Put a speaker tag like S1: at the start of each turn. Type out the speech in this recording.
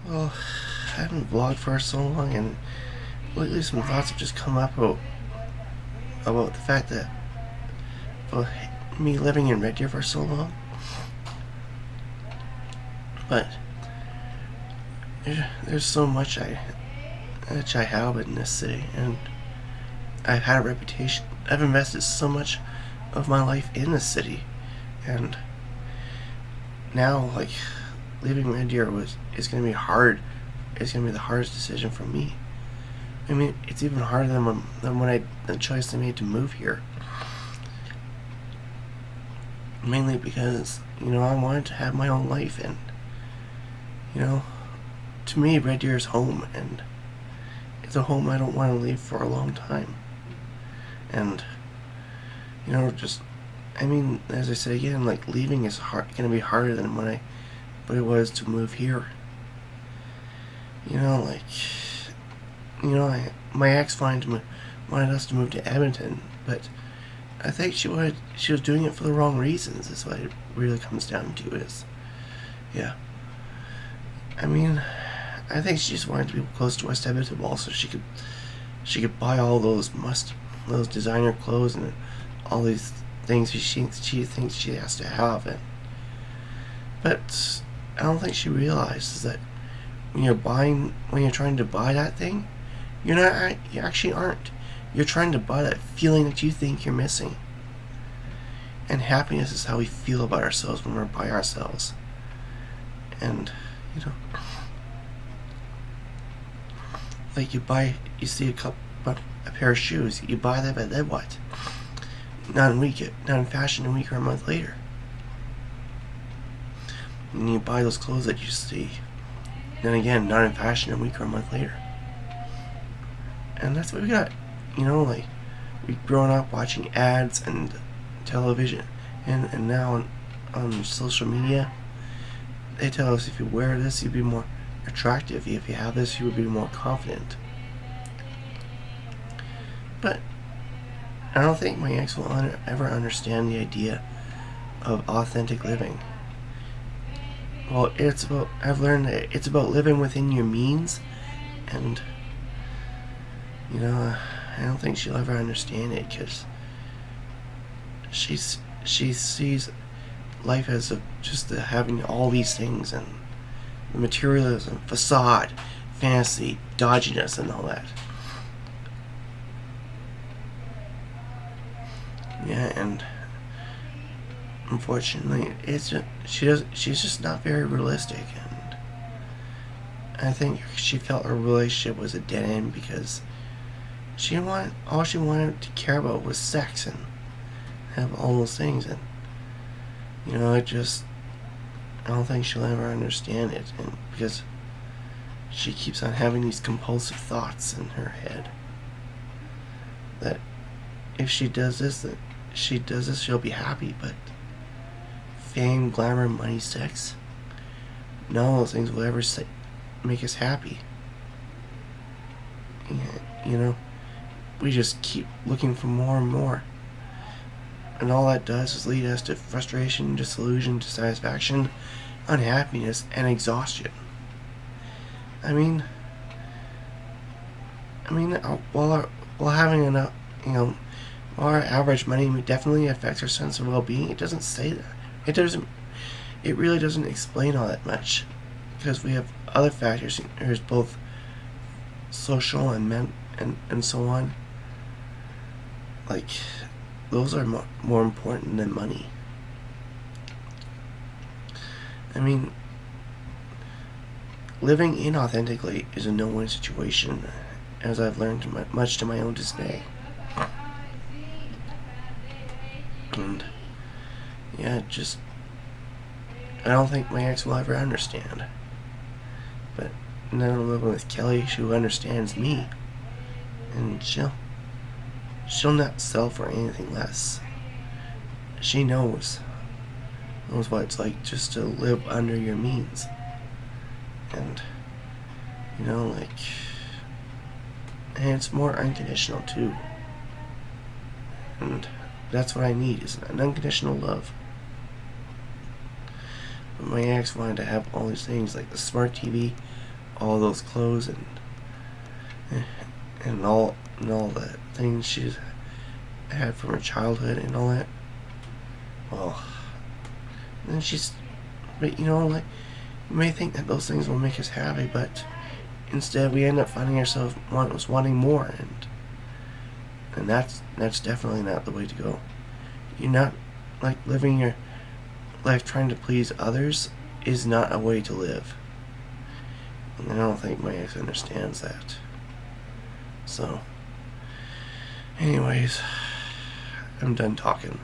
S1: Well, I haven't vlogged for so long, and lately some thoughts have just come up about the fact that, well, me living in Red Deer for so long, but there's so much I have in this city, and I've had a reputation. I've invested so much of my life in this city, and now, like, leaving Red Deer is going to be hard. It's going to be the hardest decision for me. I mean, it's even harder than the choice I made to move here. Mainly because, I wanted to have my own life, and, you know, to me, Red Deer is home, and it's a home I don't want to leave for a long time. And, as I said again, like, leaving is going to be harder than what it was to move here. My ex wanted us to move to Edmonton, but I think she was doing it for the wrong reasons. Is what it really comes down to. Yeah. I mean, I think she just wanted to be close to West Edmonton Mall so she could buy all those designer clothes and all these things she thinks she has to have. But I don't think she realizes that when you're trying to buy that thing, you actually aren't. You're trying to buy that feeling that you think you're missing. And happiness is how we feel about ourselves when we're by ourselves. And, like you see a pair of shoes, you buy them, and then what? Not in fashion a week or a month later. And you buy those clothes that you see, then again, not in fashion a week or a month later. And that's what we got. We've grown up watching ads and television, and now on social media, they tell us if you wear this, you'll be more attractive. If you have this, you will be more confident. But I don't think my ex will ever understand the idea of authentic living. Well, I've learned that it's about living within your means, and, I don't think she'll ever understand it, because she sees life as just having all these things, and the materialism, facade, fantasy, dodginess, and all that. Yeah, and unfortunately, she's just not very realistic, and I think she felt her relationship was a dead end because all she wanted to care about was sex and have all those things, and I don't think she'll ever understand it, and because she keeps on having these compulsive thoughts in her head that if she does this, she'll be happy, but fame, glamour, money, sex, none of those things will ever make us happy. We just keep looking for more and more. And all that does is lead us to frustration, disillusion, dissatisfaction, unhappiness, and exhaustion. While having enough, while our average money definitely affects our sense of well-being, it doesn't say that. It really doesn't explain all that much, because we have other factors. There's both social and so on. Like, those are more important than money. Living inauthentically is a no-win situation, as I've learned much to my own dismay. And yeah, I don't think my ex will ever understand. But now I'm living with Kelly, she understands me, and she'll not sell for anything less. She knows what it's like just to live under your means, and and it's more unconditional too. And that's what I need, is an unconditional love. But my ex wanted to have all these things, like the smart TV, all those clothes and all the things she's had from her childhood and all that. Well, then but like, you may think that those things will make us happy, but instead we end up finding ourselves wanting more, and that's definitely not the way to go. You're not, like, living your life trying to please others is not a way to live. And I don't think my ex understands that. So, anyways, I'm done talking.